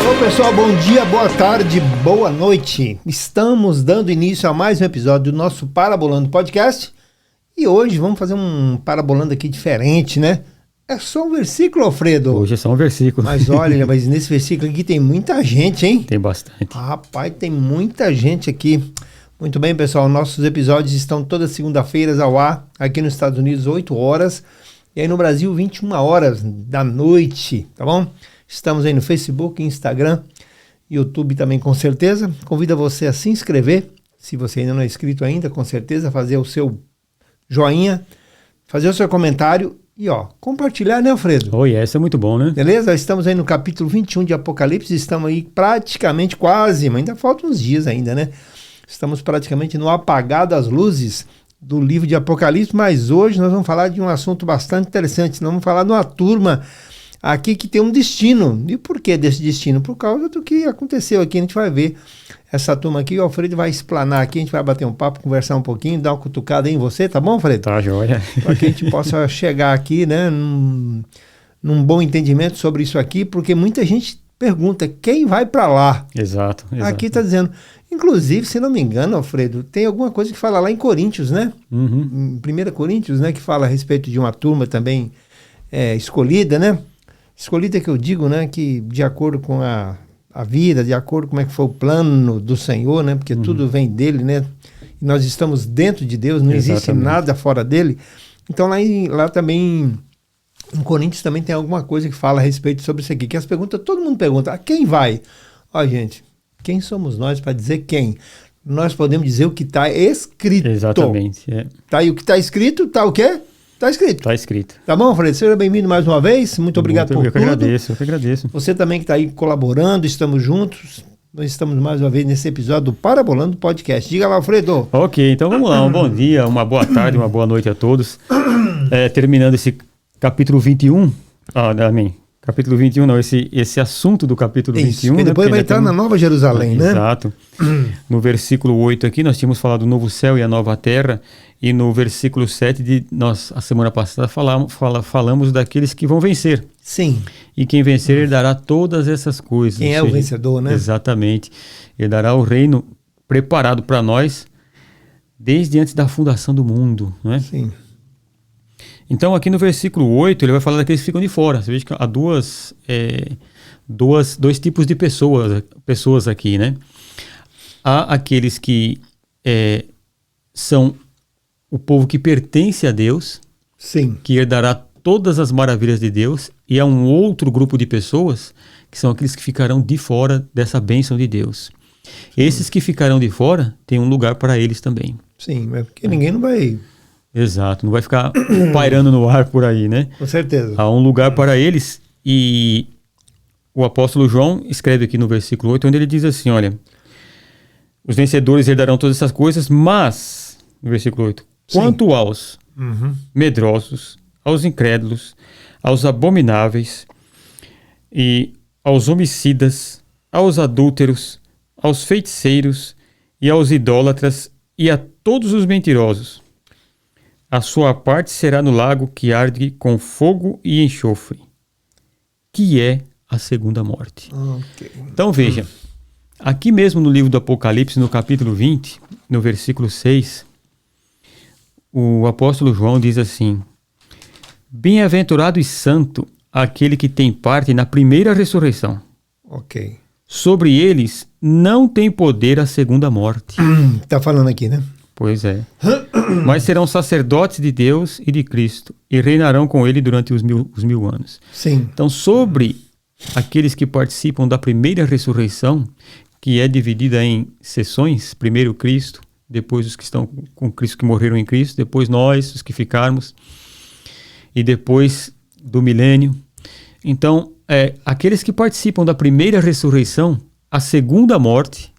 Olá pessoal, bom dia, boa tarde, boa noite. Estamos dando início a mais um episódio do nosso Parabolando Podcast. E hoje vamos fazer um Parabolando aqui diferente, né? É só um versículo, Alfredo. Hoje é só um versículo. Mas olha, mas nesse versículo aqui tem muita gente, hein? Tem bastante. Rapaz, tem muita gente aqui. Muito bem, pessoal, nossos episódios estão todas segunda-feiras ao ar, aqui nos Estados Unidos, 8 horas. E aí no Brasil, 21 horas da noite, tá bom? Estamos aí no Facebook, Instagram, YouTube também com certeza. Convido você a se inscrever, se você ainda não é inscrito ainda, com certeza, fazer o seu joinha, fazer o seu comentário e compartilhar, né, Alfredo? Oi, essa é muito bom, né? Beleza? Estamos aí no capítulo 21 de Apocalipse, estamos aí praticamente quase, mas ainda faltam uns dias ainda, né? Estamos praticamente no apagar das luzes do livro de Apocalipse, mas hoje nós vamos falar de um assunto bastante interessante. Nós vamos falar de uma turma aqui que tem um destino. E por que desse destino? Por causa do que aconteceu aqui. A gente vai ver essa turma aqui, o Alfredo vai explanar aqui, a gente vai bater um papo, conversar um pouquinho, dar uma cutucada aí em você, tá bom, Alfredo? Tá, joia. Para que a gente possa chegar aqui, né, num bom entendimento sobre isso aqui, porque muita gente pergunta, quem vai para lá? Exato. Aqui está dizendo, inclusive, se não me engano, Alfredo, tem alguma coisa que fala lá em Coríntios, né? Uhum. Em 1 Coríntios, né, que fala a respeito de uma turma também escolhida, né? Escolhida que eu digo, né, que de acordo com a vida, de acordo com como é que foi o plano do Senhor, né, porque tudo vem dele, né, e nós estamos dentro de Deus, não existe nada fora dele. Então lá também, em Coríntios também tem alguma coisa que fala a respeito sobre isso aqui, que as perguntas, todo mundo pergunta, a quem vai? Ó, gente, quem somos nós para dizer quem? Nós podemos dizer o que está escrito. Exatamente. Tá, e o que está escrito, está o quê? Está escrito. Está escrito. Tá bom, Alfredo? Seja bem-vindo mais uma vez. Muito obrigado por tudo. Eu que agradeço. Você também que está aí colaborando, estamos juntos. Nós estamos mais uma vez nesse episódio do Parabolando Podcast. Diga lá, Alfredo. Ok, então vamos lá. Um bom dia, uma boa tarde, uma boa noite a todos. Terminando esse capítulo 21. Amém. Capítulo 21, não, esse assunto do capítulo 21. Depois vai entrar na Nova Jerusalém, né? Exato. No versículo 8 aqui, nós tínhamos falado do novo céu e a nova terra. E no versículo 7, nós, a semana passada, falamos daqueles que vão vencer. Sim. E quem vencer herdará todas essas coisas. Quem é o vencedor, né? Exatamente. Herdará o reino preparado para nós desde antes da fundação do mundo, não é? Sim. Então, aqui no versículo 8, ele vai falar daqueles que ficam de fora. Você veja que há dois tipos de pessoas aqui, né? Há aqueles que são o povo que pertence a Deus, sim, que herdará todas as maravilhas de Deus, e há um outro grupo de pessoas que são aqueles que ficarão de fora dessa bênção de Deus. Sim. Esses que ficarão de fora, tem um lugar para eles também. Sim, mas porque ninguém não vai... Exato, não vai ficar pairando no ar por aí, né? Com certeza. Há um lugar para eles, e o apóstolo João escreve aqui no versículo 8, onde ele diz assim, olha, os vencedores herdarão todas essas coisas, mas, no versículo 8, quanto aos medrosos, aos incrédulos, aos abomináveis, e aos homicidas, aos adúlteros, aos feiticeiros, e aos idólatras, e a todos os mentirosos, a sua parte será no lago que arde com fogo e enxofre, que é a segunda morte. Okay. Então veja, aqui mesmo no livro do Apocalipse, no capítulo 20, no versículo 6, o apóstolo João diz assim, bem-aventurado e santo aquele que tem parte na primeira ressurreição. Ok. Sobre eles não tem poder a segunda morte. Tá falando aqui, né? Pois é. Mas serão sacerdotes de Deus e de Cristo e reinarão com ele durante os mil anos. Sim. Então, sobre aqueles que participam da primeira ressurreição, que é dividida em sessões, primeiro Cristo, depois os que estão com Cristo, que morreram em Cristo, depois nós, os que ficarmos, e depois do milênio. Então, aqueles que participam da primeira ressurreição, a segunda morte,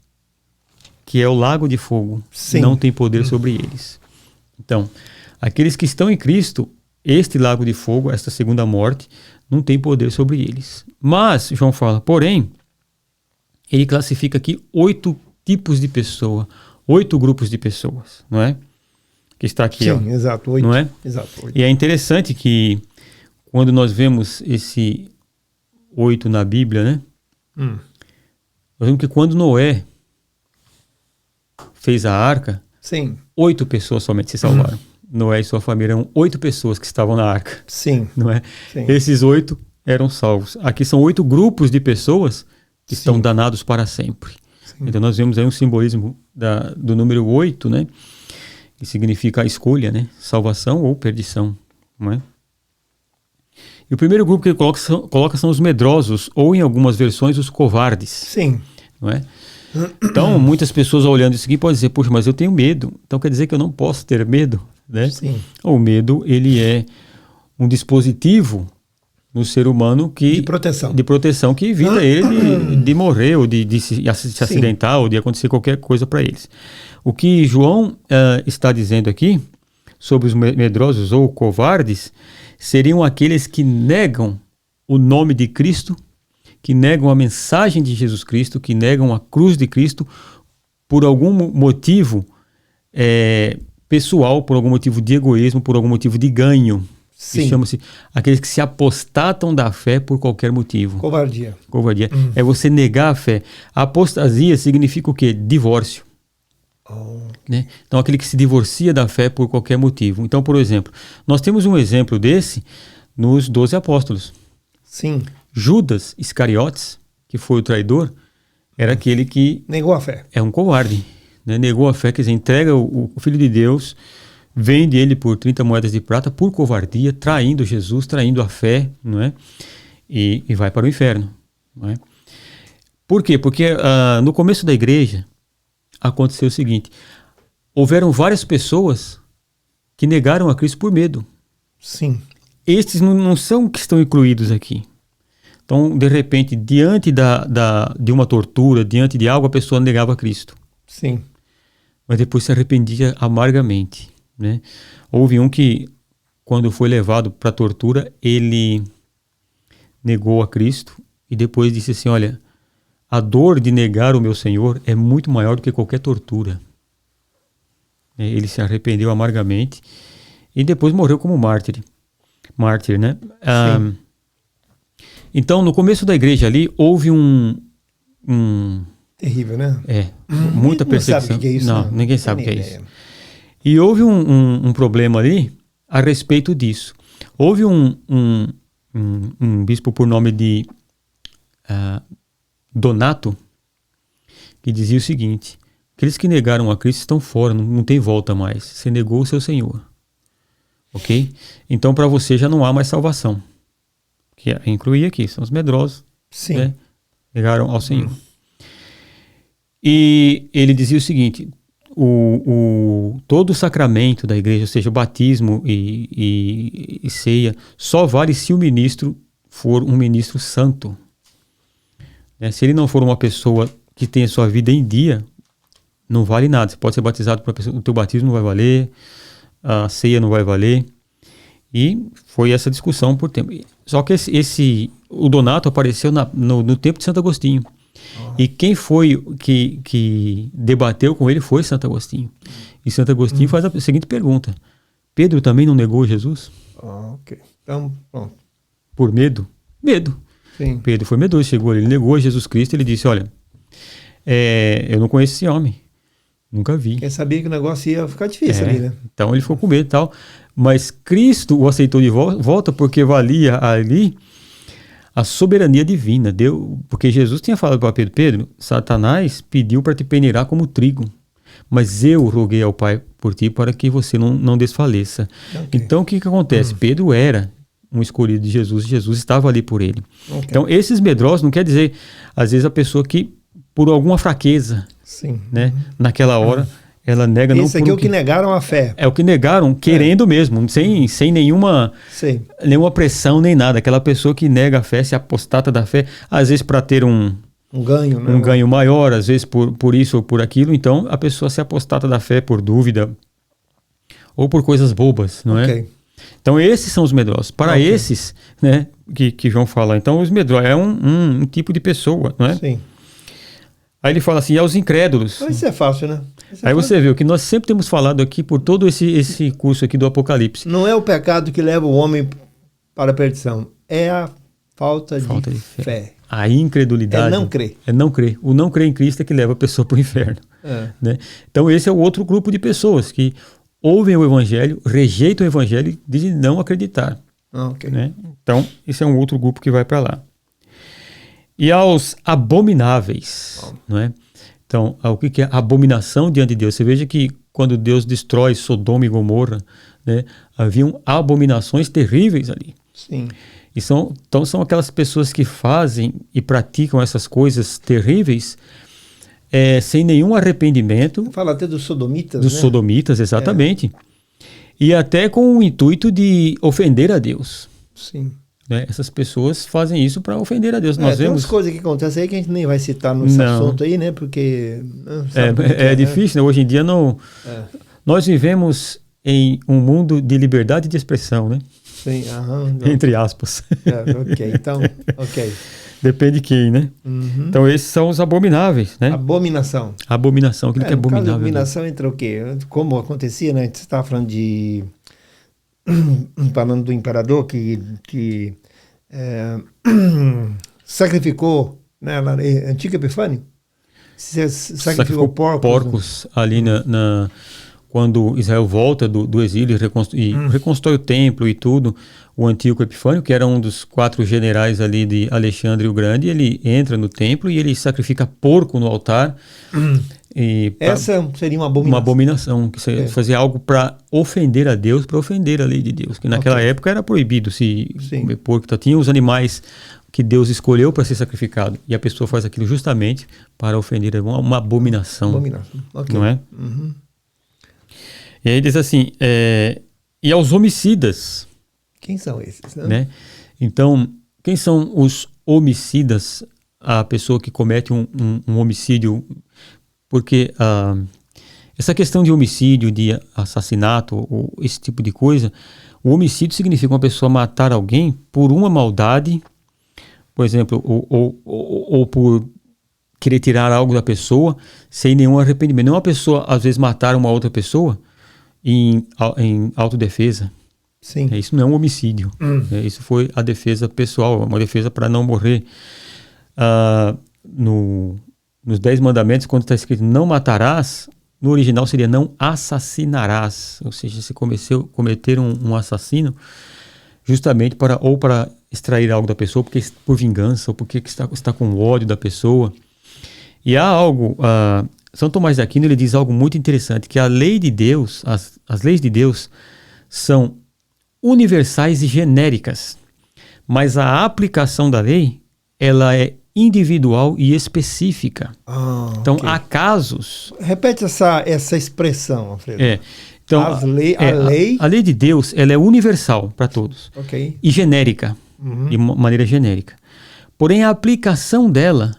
que é o lago de fogo, sim, não tem poder sobre eles. Então, aqueles que estão em Cristo, este lago de fogo, esta segunda morte, não tem poder sobre eles. Mas, João fala, porém, ele classifica aqui 8 tipos de pessoa, 8 grupos de pessoas, não é? que está aqui, Sim, ó, exato, 8. não é? Exato, 8. E é interessante que quando nós vemos esse 8 na Bíblia, né? Nós vemos que quando Noé fez a arca, Sim. 8 pessoas somente se salvaram. Noé e sua família eram 8 pessoas que estavam na arca, Sim. não é? Sim. Esses 8 eram salvos. Aqui são 8 grupos de pessoas que Sim. estão danados para sempre. Sim. Então nós vemos aí um simbolismo do número 8, né? Que significa a escolha, né? Salvação ou perdição, não é? E o primeiro grupo que ele coloca são os medrosos, ou em algumas versões, os covardes. Sim. Não é? Então, muitas pessoas olhando isso aqui podem dizer, poxa, mas eu tenho medo. Então quer dizer que eu não posso ter medo, né? Sim. O medo, ele é um dispositivo no ser humano De proteção. Que evita ele de morrer, ou de se acidentar, ou de acontecer qualquer coisa para eles. O que João está dizendo aqui sobre os medrosos ou covardes seriam aqueles que negam o nome de Cristo, que negam a mensagem de Jesus Cristo, que negam a cruz de Cristo por algum motivo pessoal, por algum motivo de egoísmo, por algum motivo de ganho. Sim. Chama-se aqueles que se apostatam da fé por qualquer motivo. Covardia. É você negar a fé. A apostasia significa o quê? Divórcio. Né? Então, aquele que se divorcia da fé por qualquer motivo. Então, por exemplo, nós temos um exemplo desse nos 12 apóstolos. Sim. Judas Iscariotes, que foi o traidor, era aquele que... negou a fé. É um covarde. Né? Negou a fé, quer dizer, entrega o Filho de Deus, vende ele por 30 moedas de prata por covardia, traindo Jesus, traindo a fé, não é? E vai para o inferno. Não é? Por quê? Porque no começo da igreja aconteceu o seguinte: houveram várias pessoas que negaram a Cristo por medo. Sim. Estes não são que estão incluídos aqui. Então, de repente, diante de uma tortura, diante de algo, a pessoa negava a Cristo. Sim. Mas depois se arrependia amargamente. Né? Houve um que, quando foi levado para a tortura, ele negou a Cristo e depois disse assim: olha, a dor de negar o meu Senhor é muito maior do que qualquer tortura. Ele se arrependeu amargamente e depois morreu como mártir, né? Então, no começo da igreja ali, houve terrível, né? Muita perseguição. Sabe o que é isso, não, ninguém sabe o que é isso. E houve um problema ali a respeito disso. Houve um bispo por nome de Donato, que dizia o seguinte: aqueles que negaram a Cristo estão fora, não tem volta mais. Você negou o seu Senhor. Ok? Então para você já não há mais salvação. Que incluía aqui, são os medrosos. Sim. Né? Negaram ao Senhor. E ele dizia o seguinte: todo o sacramento da igreja, ou seja, o batismo e ceia, só vale se o ministro for um ministro santo. Se ele não for uma pessoa que tenha sua vida em dia, não vale nada. Você pode ser batizado por uma pessoa, o teu batismo não vai valer, a ceia não vai valer. E foi essa discussão por tempo. Só que o Donato apareceu no tempo de Santo Agostinho. E quem foi que debateu com ele foi Santo Agostinho. E Santo Agostinho faz a seguinte pergunta: Pedro também não negou Jesus? Ok. Então, pronto. Por medo? Medo. Sim. Pedro foi medroso, chegou ali, ele negou Jesus Cristo, ele disse: olha, eu não conheço esse homem, nunca vi. Quem sabia que o negócio ia ficar difícil ali, né? Então ele ficou com medo e tal, mas Cristo o aceitou de volta porque valia ali a soberania divina, porque Jesus tinha falado para Pedro: Satanás pediu para te peneirar como trigo, mas eu roguei ao Pai por ti para que você não desfaleça. Okay. Então o que acontece? Pedro era um escolhido de Jesus, e Jesus estava ali por ele. Okay. Então, esses medrosos não quer dizer, às vezes, a pessoa que, por alguma fraqueza, né, naquela hora, ela nega... Esse aqui é o que negaram a fé. É o que negaram, querendo mesmo, sem nenhuma pressão, nem nada. Aquela pessoa que nega a fé, se apostata da fé, às vezes para ter um ganho, né? Um ganho maior, às vezes por isso ou por aquilo. Então, a pessoa se apostata da fé por dúvida ou por coisas bobas, não é? Então, esses são os medrosos. Para esses, né, que João fala, então, os medrosos é um tipo de pessoa, não é? Sim. Aí ele fala assim, e aos incrédulos. Mas isso é fácil, né? Aí você vê o que nós sempre temos falado aqui por todo esse curso aqui do Apocalipse. Não é o pecado que leva o homem para a perdição, é a falta de fé. A incredulidade. É não crer. É não crer. O não crer em Cristo é que leva a pessoa para o inferno. Né? Então esse é o outro grupo de pessoas que ouvem o evangelho, rejeitam o evangelho e dizem não acreditar. Okay. Né? Então esse é um outro grupo que vai para lá. E aos abomináveis, não é? Então, o que é abominação diante de Deus? Você veja que quando Deus destrói Sodoma e Gomorra, né, haviam abominações terríveis ali. Sim. E então são aquelas pessoas que fazem e praticam essas coisas terríveis sem nenhum arrependimento. Fala até dos sodomitas, Dos sodomitas, exatamente. E até com o intuito de ofender a Deus. Sim. Né? Essas pessoas fazem isso para ofender a Deus. Tem umas coisas que acontecem aí que a gente nem vai citar nesse assunto aí, né? Porque... difícil, né? Hoje em dia não... Nós vivemos em um mundo de liberdade de expressão, né? Sim, entre aspas. Ok, então, ok. Depende de quem, né? Uhum. Então esses são os abomináveis, né? Abominação. Abominação, aquilo que é abominável. Abominação né? Entra o quê? Como acontecia, né? Você estava falando de... falando do imperador que sacrificou, né, na antiga Epifânio, sacrificou porcos ali quando Israel volta do exílio e reconstrói o templo e tudo. O Antíoco Epifânio, que era um dos 4 generais ali de Alexandre o Grande, ele entra no templo e ele sacrifica porco no altar. Essa seria uma abominação. Uma abominação, que fazia algo para ofender a Deus, para ofender a lei de Deus, que naquela época era proibido se comer porco. Então, tinha os animais que Deus escolheu para ser sacrificado, e a pessoa faz aquilo justamente para ofender, uma abominação. Abominação, ok. Não é? Uhum. E aí diz assim, e aos homicidas. Quem são esses? Né? Então, quem são os homicidas? A pessoa que comete um homicídio... Porque essa questão de homicídio, de assassinato, ou esse tipo de coisa, o homicídio significa uma pessoa matar alguém por uma maldade, por exemplo, ou por querer tirar algo da pessoa sem nenhum arrependimento. Não é uma pessoa, às vezes, matar uma outra pessoa em autodefesa. Sim. Isso não é um homicídio. Isso foi a defesa pessoal, uma defesa para não morrer. Nos 10 mandamentos, quando está escrito não matarás, no original seria não assassinarás. Ou seja, se cometer um assassino justamente para extrair algo da pessoa, porque por vingança, ou porque está com ódio da pessoa. E há algo... São Tomás de Aquino, ele diz algo muito interessante, que a lei de Deus, as leis de Deus são universais e genéricas, mas a aplicação da lei, ela é individual e específica. Então, há casos... Repete essa expressão, Alfredo. Então, a lei de Deus, ela é universal para todos. E genérica, de maneira genérica. Porém, a aplicação dela,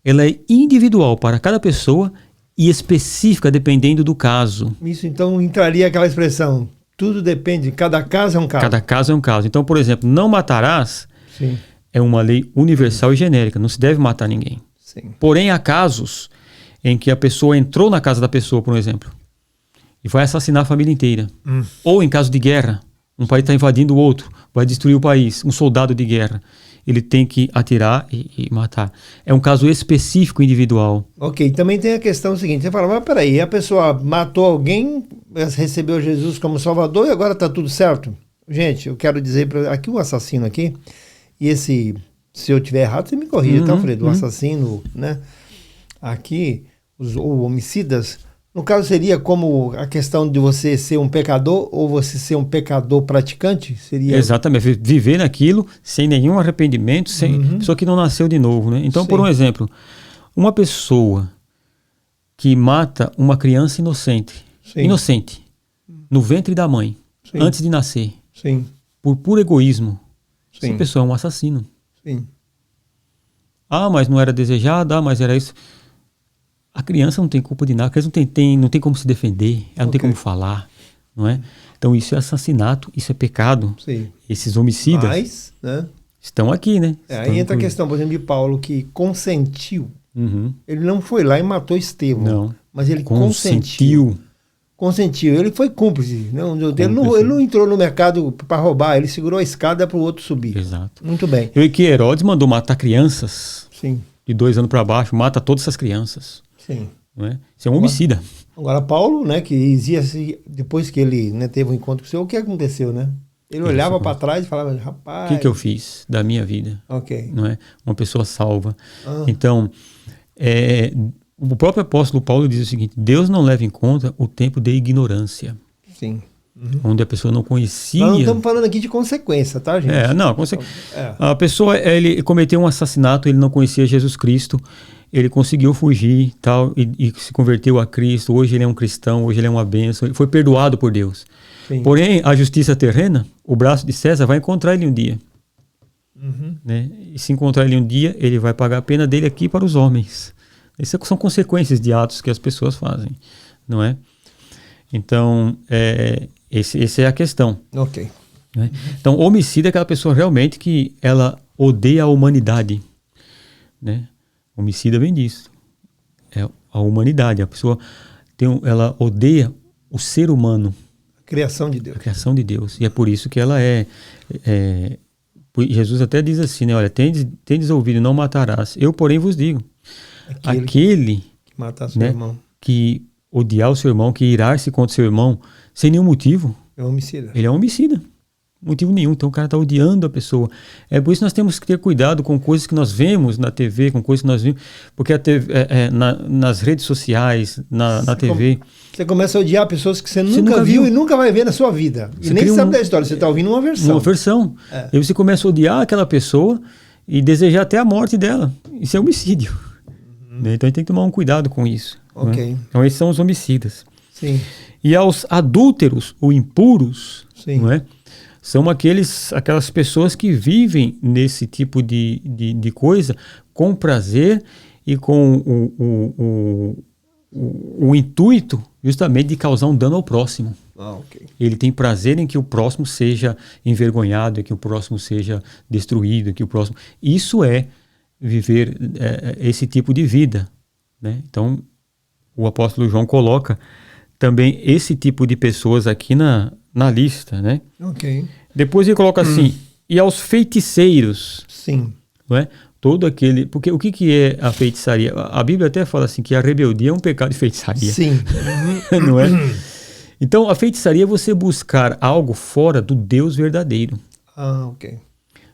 ela é individual para cada pessoa e específica dependendo do caso. Isso, então, entraria aquela expressão, tudo depende, cada caso é um caso. Cada caso é um caso. Então, por exemplo, não matarás... Sim. É uma lei universal e genérica, não se deve matar ninguém. Sim. Porém, há casos em que a pessoa entrou na casa da pessoa, por exemplo, e vai assassinar a família inteira. Ou em caso de guerra, um país está invadindo o outro, vai destruir o país, um soldado de guerra. Ele tem que atirar e matar. É um caso específico, individual. Ok, também tem a questão seguinte, você fala, mas peraí, a pessoa matou alguém, recebeu Jesus como Salvador e agora está tudo certo? Gente, eu quero dizer, aqui o assassino aqui, e se eu tiver errado, você me corrija, tá, Alfredo? O assassino, né? Aqui, os homicidas, no caso seria como a questão de você ser um pecador ou você ser um pecador praticante? Seria... Exatamente, viver naquilo sem nenhum arrependimento, pessoa que não nasceu de novo, né? Então, por um exemplo, uma pessoa que mata uma criança inocente, no ventre da mãe, antes de nascer, por puro egoísmo, essa pessoa é um assassino. Mas não era desejada, mas era isso. A criança não tem culpa de nada, a criança não tem como se defender, ela não tem como falar, não é? Então isso é assassinato, isso é pecado. Esses homicidas estão aqui, né? Aí entra a questão, por exemplo, de Paulo, que consentiu Ele não foi lá e matou Estevão. Não. Mas ele consentiu. Ele foi cúmplice. Ele não entrou no mercado para roubar, ele segurou a escada para o outro subir. Exato. Muito bem. E que Herodes mandou matar crianças. Sim. De 2 anos para baixo, mata todas essas crianças. Sim. Não é? Isso é um homicida. Agora, Paulo, né, que dizia assim, depois que ele, né, teve um encontro com o Senhor, o que aconteceu, né? Ele olhava para trás e falava, rapaz... O que eu fiz da minha vida? Ok. Não é? Uma pessoa salva. Então, o próprio apóstolo Paulo diz o seguinte: Deus não leva em conta o tempo de ignorância. Sim. Onde a pessoa não conhecia... Nós não estamos falando aqui de consequência, tá, gente? A pessoa, ele cometeu um assassinato, ele não conhecia Jesus Cristo, ele conseguiu fugir tal, e se converteu a Cristo. Hoje ele é um cristão, hoje ele é uma bênção, ele foi perdoado por Deus. Sim. Porém, a justiça terrena, o braço de César, vai encontrar ele um dia. Né? E se encontrar ele um dia, ele vai pagar a pena dele aqui para os homens. Essas são consequências de atos que as pessoas fazem, não é? Então, essa é a questão. Ok. Né? Então, homicida é aquela pessoa realmente que ela odeia a humanidade. Né? Homicida vem disso. É a humanidade. A pessoa ela odeia o ser humano. A criação de Deus. A criação de Deus. E é por isso que ela Jesus até diz assim, né? Olha, tendes ouvido, não matarás. Eu, porém, vos digo. Aquele que matar seu irmão. Que odiar o seu irmão, que irar-se contra o seu irmão, sem nenhum motivo. É um homicida. Ele é um homicida. Motivo nenhum. Então o cara está odiando a pessoa. É por isso que nós temos que ter cuidado com coisas que nós vemos na TV, com coisas que nós vemos. Porque a TV, nas redes sociais, na TV... Você começa a odiar pessoas que você nunca viu e nunca vai ver na sua vida. E nem sabe da história. Você está ouvindo uma versão. Uma versão. E você começa a odiar aquela pessoa e desejar até a morte dela. Isso é homicídio. Então a gente tem que tomar um cuidado com isso. Ok. Né? Então esses são os homicidas. Sim. E aos adúlteros ou impuros, sim, não é? São aquelas pessoas que vivem nesse tipo de coisa com prazer e com o intuito justamente de causar um dano ao próximo. Okay. Ele tem prazer em que o próximo seja envergonhado, em que o próximo seja destruído, em que o próximo... Isso é viver esse tipo de vida. Né? Então, o apóstolo João coloca também esse tipo de pessoas aqui na lista, né? Ok. Depois ele coloca assim, e aos feiticeiros. Sim. Não é? Todo aquele... Porque o que é a feitiçaria? A Bíblia até fala assim, que a rebeldia é um pecado de feitiçaria. Sim. Não é? Então, a feitiçaria é você buscar algo fora do Deus verdadeiro. Ok.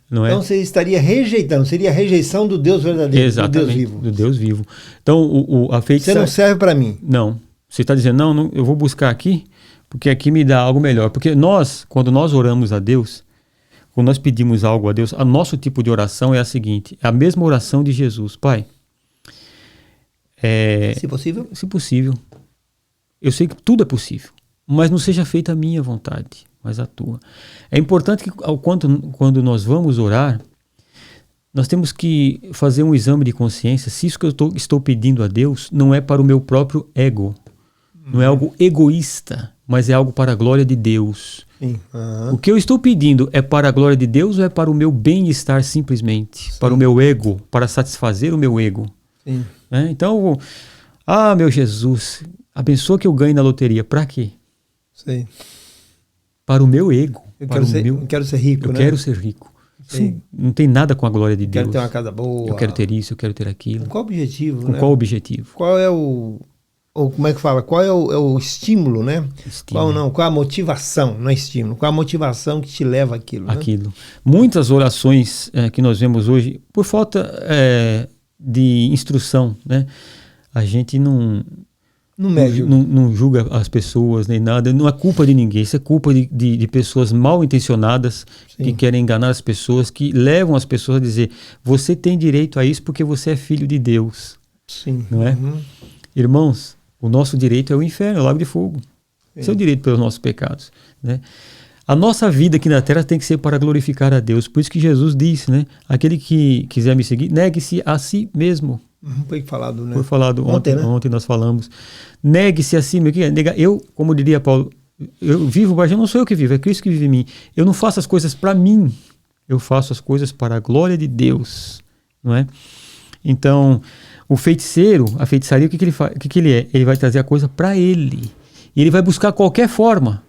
Não então é? você estaria rejeitando, seria a rejeição do Deus verdadeiro, exatamente, do Deus vivo. Do Deus vivo. Então, a feitiçaria... Você não serve para mim. Não. Você está dizendo, não, eu vou buscar aqui, porque aqui me dá algo melhor. Porque nós, quando nós oramos a Deus, quando nós pedimos algo a Deus, o nosso tipo de oração é a seguinte, é a mesma oração de Jesus. Pai, se possível? Se possível. Eu sei que tudo é possível, mas não seja feita a minha vontade, mas a tua. É importante que quando nós vamos orar, nós temos que fazer um exame de consciência se isso que eu estou pedindo a Deus não é para o meu próprio ego, não é algo egoísta, mas é algo para a glória de Deus. Sim. O que eu estou pedindo é para a glória de Deus ou é para o meu bem-estar simplesmente? Sim. Para o meu ego, para satisfazer o meu ego? Sim. Então, meu Jesus, abençoa que eu ganhe na loteria. Para quê? Sim. Para o meu ego. Eu quero ser rico, eu né? quero ser rico. Isso não tem nada com a glória de Deus. Eu quero ter uma casa boa. Eu quero ter isso, eu quero ter aquilo. Com qual objetivo, Com qual objetivo? Qual é como é que fala? Qual é o estímulo, né? Estímulo. Qual a motivação, não é estímulo. Qual a motivação que te leva àquilo, né? Aquilo. Muitas orações que nós vemos hoje, por falta de instrução, né? A gente não julga as pessoas nem nada, não é culpa de ninguém, isso é culpa de pessoas mal intencionadas. Sim. Que querem enganar as pessoas, que levam as pessoas a dizer, você tem direito a isso porque você é filho de Deus. Sim. Não é? Irmãos, o nosso direito é o inferno, é o lago de fogo. Esse é o direito pelos nossos pecados. Né? A nossa vida aqui na terra tem que ser para glorificar a Deus, por isso que Jesus disse, né? Aquele que quiser me seguir, negue-se a si mesmo. Foi falado, né? Foi falado ontem, né? Ontem nós falamos. Negue-se a si mesmo. Eu, como diria Paulo, eu vivo, mas não sou eu que vivo, é Cristo que vive em mim. Eu não faço as coisas para mim, eu faço as coisas para a glória de Deus. Não é? Então, O feiticeiro, a feitiçaria, o que ele faz? O que ele é? Ele vai trazer a coisa para ele. E ele vai buscar qualquer forma,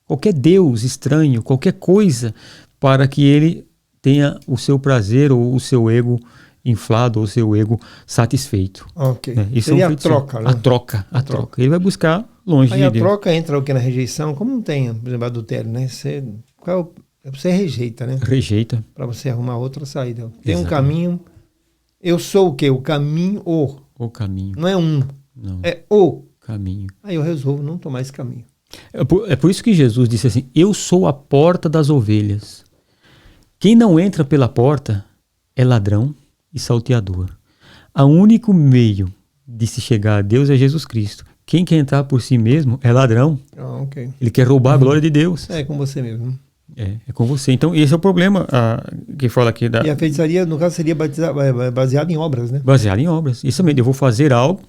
qualquer deus estranho, qualquer coisa, para que ele tenha o seu prazer ou o seu ego inflado ou o seu ego satisfeito. Ok. Isso Seria é um a troca, né? A troca. Ele vai buscar longe Aí de a Deus. troca entra o que na rejeição, como não tem, por exemplo, adultério, né? Você rejeita, né? Rejeita. Para você arrumar outra saída. Tem um Exatamente. caminho. Eu sou o quê? O caminho, O caminho. não é um, Não. é o. Caminho. Aí eu resolvo não tomar esse caminho. É por isso que Jesus disse assim: eu sou a porta das ovelhas. Quem não entra pela porta é ladrão e salteador. O único meio de se chegar a Deus é Jesus Cristo. Quem quer entrar por si mesmo é ladrão. Ok. Ele quer roubar a glória de Deus. É com você mesmo. É com você. Então, esse é o problema que fala aqui. E a feitiçaria, no caso, seria baseada em obras, né? Baseado em obras. Isso mesmo. Eu vou fazer algo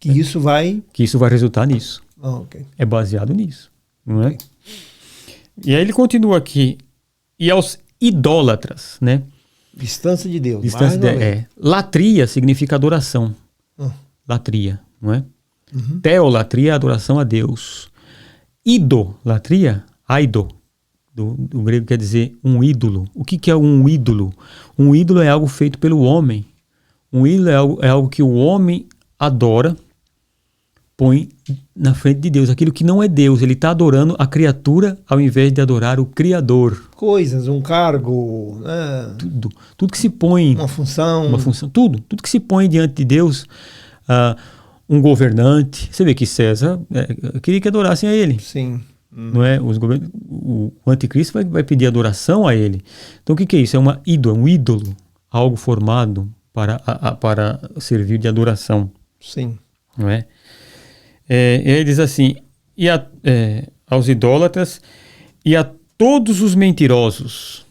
Que isso vai... que isso vai resultar nisso. Ok. É baseado nisso. Não é? Ok. E aí ele continua aqui. E aos idólatras, né? Distância de Deus. Distância mais uma vez. latria significa adoração. Latria, não é? Teolatria é adoração a Deus. Idolatria, aido, do grego quer dizer um ídolo. O que é um ídolo? Um ídolo é algo feito pelo homem. Um ídolo é algo que o homem adora, põe na frente de Deus. Aquilo que não é Deus, ele está adorando a criatura ao invés de adorar o Criador. Coisas, um cargo, Tudo que se põe... uma função. Tudo que se põe diante de Deus, um governante. Você vê que César queria que adorassem a ele. Sim. Não é? O anticristo vai pedir adoração a ele. Então o que é isso? É um ídolo, algo formado para servir de adoração. Sim. Não é? Ele diz assim, aos idólatras e a todos os mentirosos.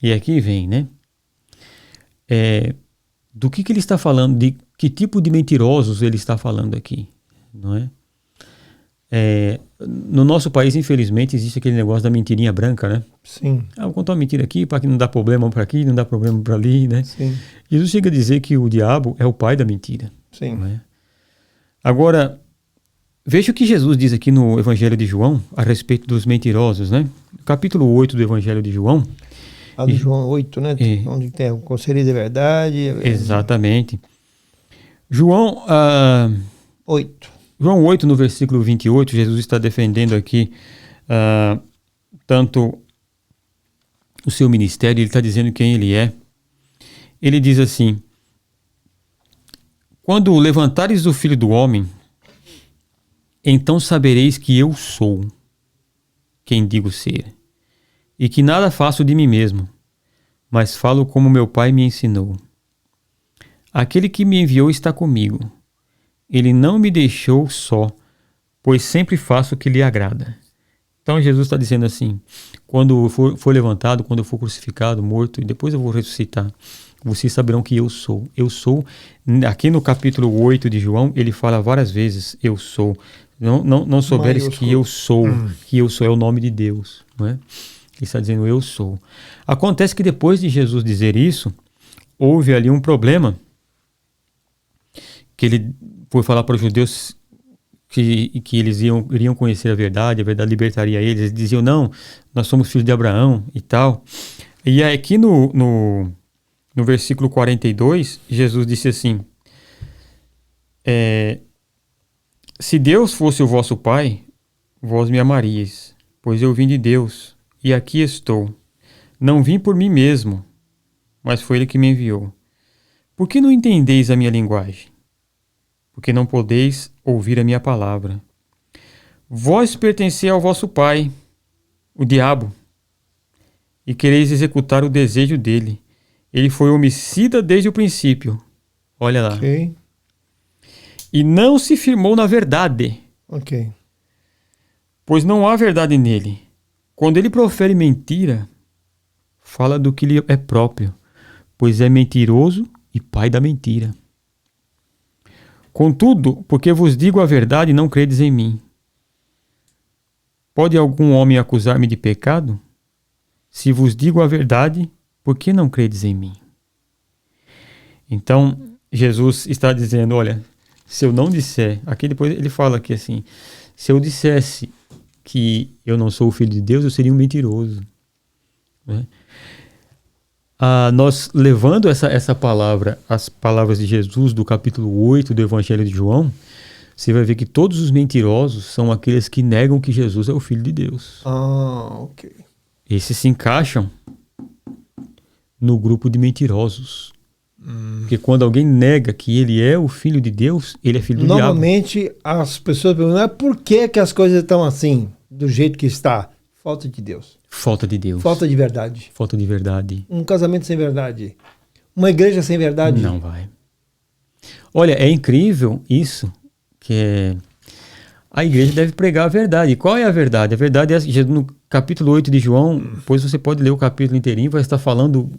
E aqui vem, né? Do que ele está falando, de que tipo de mentirosos ele está falando aqui, não é? No nosso país, infelizmente, existe aquele negócio da mentirinha branca, né? Sim. Vou contar uma mentira aqui para que não dá problema para aqui, não dá problema para ali, né? Sim. Jesus chega a dizer que o diabo é o pai da mentira. Sim. Não é? Agora, veja o que Jesus diz aqui no Evangelho de João a respeito dos mentirosos, né? No capítulo 8 do Evangelho de João. A do João 8, né? Onde tem o conselho de verdade. Exatamente. João 8. João 8, no versículo 28, Jesus está defendendo aqui tanto o seu ministério, ele está dizendo quem ele é. Ele diz assim: quando levantares o Filho do Homem, então sabereis que eu sou quem digo ser, e que nada faço de mim mesmo, mas falo como meu Pai me ensinou. Aquele que me enviou está comigo. Ele não me deixou só, pois sempre faço o que lhe agrada. Então Jesus está dizendo assim: quando for levantado, quando eu for crucificado, morto, e depois eu vou ressuscitar, vocês saberão que eu sou. Eu sou. Aqui no capítulo 8 de João, ele fala várias vezes: eu sou. Não souberes que eu sou. Que eu sou é o nome de Deus. Não é? Ele está dizendo: eu sou. Acontece que depois de Jesus dizer isso, houve ali um problema, que ele foi falar para os judeus que eles iriam conhecer a verdade libertaria eles. Eles diziam: não, nós somos filhos de Abraão e tal. E aí, aqui no versículo 42, Jesus disse assim: se Deus fosse o vosso Pai, vós me amaríeis, pois eu vim de Deus, e aqui estou. Não vim por mim mesmo, mas foi Ele que me enviou. Por que não entendeis a minha linguagem? Porque não podeis ouvir a minha palavra. Vós pertenceis ao vosso pai, o diabo, e quereis executar o desejo dele. Ele foi homicida desde o princípio. Olha lá. Ok. E não se firmou na verdade, Ok. pois não há verdade nele. Quando ele profere mentira, fala do que lhe é próprio, pois é mentiroso e pai da mentira. Contudo, porque vos digo a verdade, não credes em mim. Pode algum homem acusar-me de pecado? Se vos digo a verdade, por que não credes em mim? Então, Jesus está dizendo, olha, se eu não disser, aqui depois ele fala aqui assim, se eu dissesse que eu não sou o filho de Deus, eu seria um mentiroso. Né? Nós levando essa palavra, as palavras de Jesus do capítulo 8 do Evangelho de João, você vai ver que todos os mentirosos são aqueles que negam que Jesus é o Filho de Deus. Ok. Esses se encaixam no grupo de mentirosos. Porque quando alguém nega que ele é o Filho de Deus, ele é filho do diabo. Normalmente as pessoas perguntam, mas por que as coisas estão assim, do jeito que está? Falta de Deus. Falta de Deus. Falta de verdade. Falta de verdade. Um casamento sem verdade. Uma igreja sem verdade. Não vai. Olha, é incrível isso, que a igreja deve pregar a verdade. E qual é a verdade? A verdade é, no capítulo 8 de João, depois você pode ler o capítulo inteirinho, vai estar falando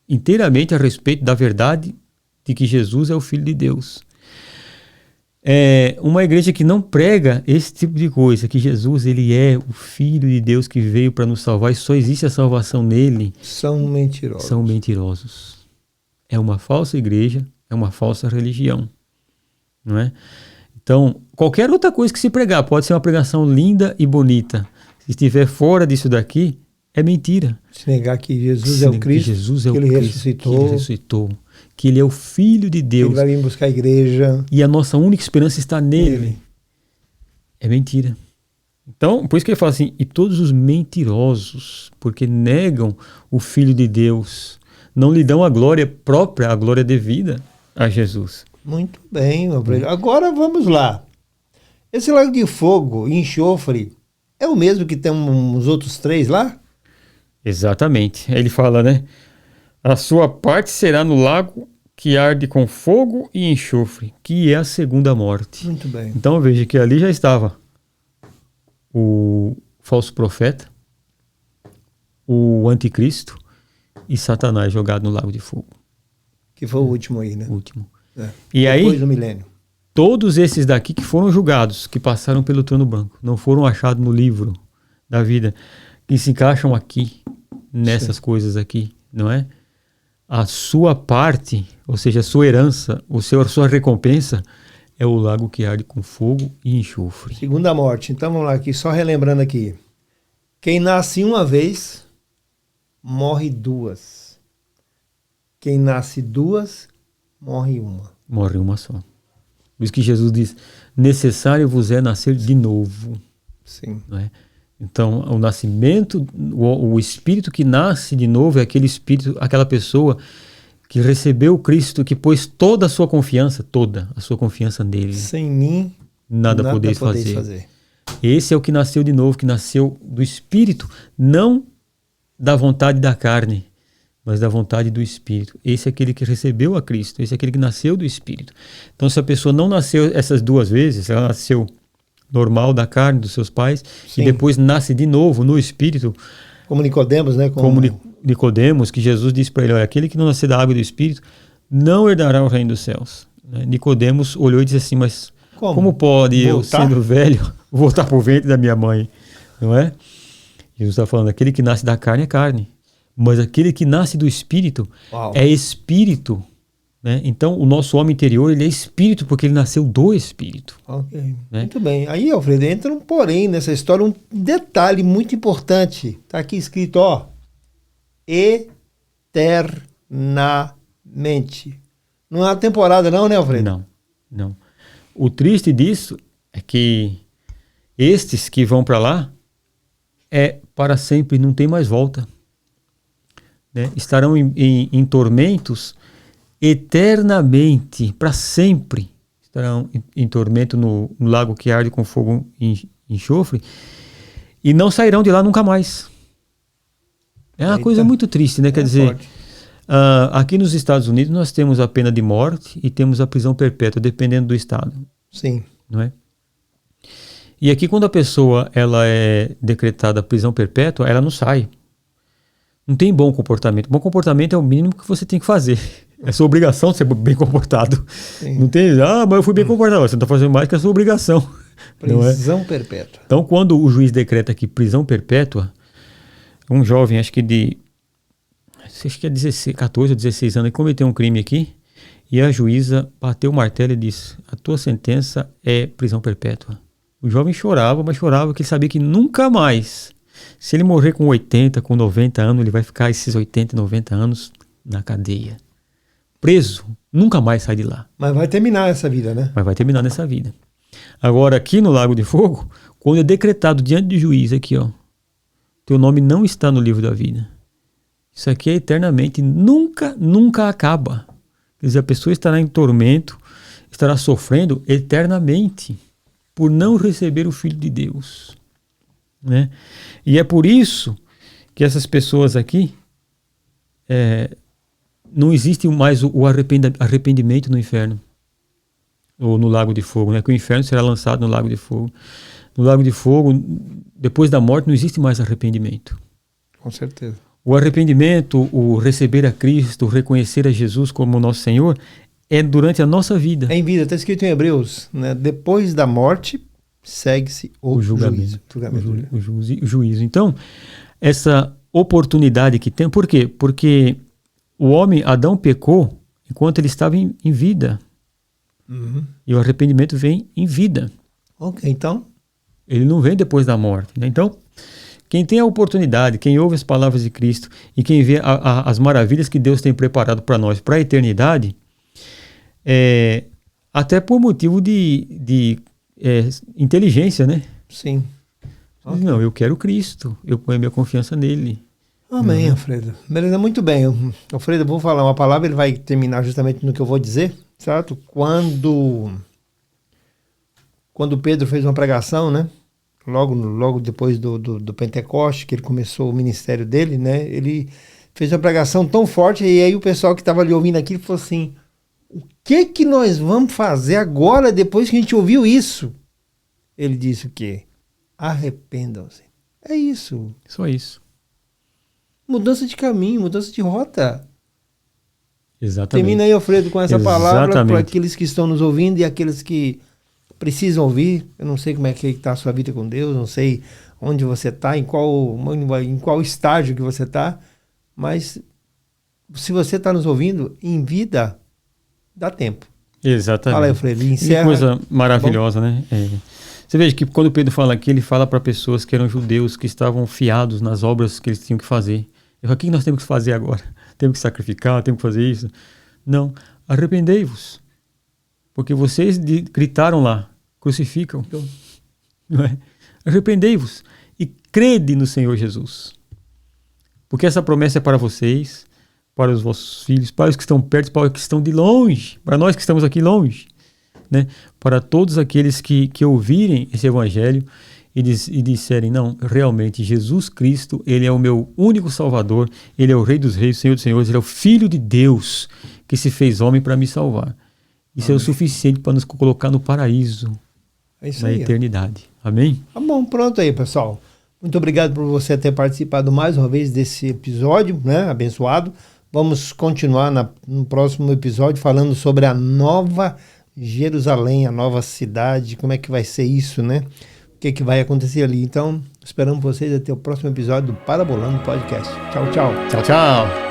inteiramente a respeito da verdade de que Jesus é o Filho de Deus. É uma igreja que não prega esse tipo de coisa, que Jesus ele é o Filho de Deus que veio para nos salvar e só existe a salvação nele. São mentirosos. São mentirosos. É uma falsa igreja, é uma falsa religião. Não é? Então, qualquer outra coisa que se pregar, pode ser uma pregação linda e bonita. Se estiver fora disso daqui, é mentira. Se negar que Jesus é o Cristo, que ele ressuscitou, que ele é o Filho de Deus. Ele vai vir buscar a igreja. E a nossa única esperança está nele. É mentira. Então, por isso que ele fala assim, e todos os mentirosos, porque negam o Filho de Deus, não lhe dão a glória própria, a glória devida a Jesus. Muito bem, agora vamos lá. Esse lago de fogo e enxofre é o mesmo que tem os outros 3 lá? Exatamente. Ele fala, né? A sua parte será no lago que arde com fogo e enxofre, que é a segunda morte. Muito bem. Então veja que ali já estava o falso profeta, o anticristo e Satanás jogado no lago de fogo. Que foi o último aí, né? O último. E depois aí, do milênio. Todos esses daqui que foram julgados, que passaram pelo trono branco, não foram achados no livro da vida, que se encaixam aqui, nessas coisas aqui, não é? A sua parte, ou seja, a sua herança, a sua recompensa, é o lago que arde com fogo e enxofre. Segunda morte. Então vamos lá, aqui, só relembrando aqui. Quem nasce uma vez, morre 2. Quem nasce 2, morre 1. Morre uma só. Por isso que Jesus diz, necessário vos é nascer de novo. Sim. Não é? Então, o nascimento, o espírito que nasce de novo é aquele espírito, aquela pessoa que recebeu Cristo, que pôs toda a sua confiança nele. Sem mim, nada podeis fazer. Esse é o que nasceu de novo, que nasceu do espírito, não da vontade da carne, mas da vontade do espírito. Esse é aquele que recebeu a Cristo, esse é aquele que nasceu do espírito. Então, se a pessoa não nasceu essas 2 vezes, ela nasceu normal da carne dos seus pais, sim, e depois nasce de novo no espírito. Como Nicodemos, né? Como Nicodemos, que Jesus disse para ele, olha, aquele que não nascer da água e do espírito não herdará o reino dos céus. Nicodemos olhou e disse assim, mas como pode eu, sendo velho, voltar para o ventre da minha mãe? Não é? Jesus está falando, aquele que nasce da carne é carne, mas aquele que nasce do espírito é espírito. Né? Então, o nosso homem interior, ele é espírito, porque ele nasceu do espírito. Ok, né? Muito bem. Aí, Alfredo, entra um porém nessa história, um detalhe muito importante. Está aqui escrito, ó, eternamente. Não é uma temporada não, né, Alfredo? Não. O triste disso é que estes que vão para lá é para sempre, não tem mais volta. Né? Estarão em tormentos eternamente, para sempre, estarão em tormento no lago que arde com fogo e enxofre, e não sairão de lá nunca mais. É uma coisa muito triste, né? Quer dizer, aqui nos Estados Unidos nós temos a pena de morte e temos a prisão perpétua, dependendo do estado. Sim. Não é? E aqui, quando a pessoa ela é decretada prisão perpétua, ela não sai. Não tem bom comportamento. Bom comportamento é o mínimo que você tem que fazer. É sua obrigação ser bem comportado. Sim. Não tem, mas eu fui bem comportado. Você não está fazendo mais que a sua obrigação. Prisão perpétua. Então, quando o juiz decreta aqui prisão perpétua, um jovem, acho que é 14 ou 16 anos, ele cometeu um crime aqui, E a juíza bateu o martelo e disse: a tua sentença é prisão perpétua. O jovem chorava, mas chorava porque ele sabia que nunca mais, se ele morrer com 80, com 90 anos, ele vai ficar esses 80, 90 anos na cadeia. Preso, nunca mais sai de lá. Mas vai terminar essa vida, né? Mas vai terminar nessa vida. Agora, aqui no Lago de Fogo, quando é decretado diante do juiz, aqui, ó, teu nome não está no livro da vida. Isso aqui é eternamente, nunca acaba. Quer dizer, a pessoa estará em tormento, estará sofrendo eternamente por não receber o Filho de Deus, né? E é por isso que essas pessoas aqui, não existe mais o arrependimento no inferno, ou no Lago de Fogo, né? Que o inferno será lançado no Lago de Fogo. No Lago de Fogo, depois da morte, não existe mais arrependimento. Com certeza. O arrependimento, o receber a Cristo, o reconhecer a Jesus como nosso Senhor, é durante a nossa vida. É em vida, está escrito em Hebreus, né? Depois da morte, segue-se o julgamento. O juízo. Então, essa oportunidade que tem, por quê? Porque o homem, Adão, pecou enquanto ele estava em vida. Uhum. E o arrependimento vem em vida. Ok, então. Ele não vem depois da morte, né? Então, quem tem a oportunidade, quem ouve as palavras de Cristo e quem vê as maravilhas que Deus tem preparado para nós, para a eternidade, até por motivo de inteligência, né? Sim. Okay. Não, eu quero Cristo, eu ponho minha confiança nele. Amém, Alfredo. Beleza, muito bem. Alfredo, eu vou falar uma palavra, ele vai terminar justamente no que eu vou dizer, certo? Quando Pedro fez uma pregação, né? Logo depois do Pentecoste, que ele começou o ministério dele, né? Ele fez uma pregação tão forte, e aí o pessoal que estava ali ouvindo aquilo falou assim: o que nós vamos fazer agora, depois que a gente ouviu isso? Ele disse o quê? Arrependam-se. É isso. Só isso. Mudança de caminho, mudança de rota. Exatamente. Termina aí, Alfredo, com essa palavra para Exatamente. aqueles que estão nos ouvindo e aqueles que precisam ouvir. Eu não sei como é que está a sua vida com Deus, não sei onde você está, em qual estágio que você está, mas se você está nos ouvindo em vida, dá tempo. Exatamente. Fala aí, Alfredo, encerra. Que coisa maravilhosa, né? Você veja que quando Pedro fala aqui, ele fala para pessoas que eram judeus, que estavam fiados nas obras que eles tinham que fazer. Ele fala: o que nós temos que fazer agora? Temos que sacrificar, temos que fazer isso? Não, arrependei-vos. Porque vocês gritaram lá, crucificam. Não é? Arrependei-vos e crede no Senhor Jesus. Porque essa promessa é para vocês, para os vossos filhos, para os que estão perto, para os que estão de longe, para nós que estamos aqui longe, né? Para todos aqueles que ouvirem esse evangelho e disserem: não, realmente Jesus Cristo, ele é o meu único Salvador, ele é o Rei dos Reis, Senhor dos Senhores, ele é o Filho de Deus que se fez homem para me salvar. Isso é o suficiente para nos colocar no paraíso, na eternidade. Amém? Tá bom, pronto aí, pessoal. Muito obrigado por você ter participado mais uma vez desse episódio, né, abençoado. Vamos continuar no próximo episódio falando sobre a Nova Jerusalém, a nova cidade, como é que vai ser isso, né? O que vai acontecer ali. Então, esperamos vocês até o próximo episódio do Parabolando Podcast. Tchau, tchau. Tchau, tchau.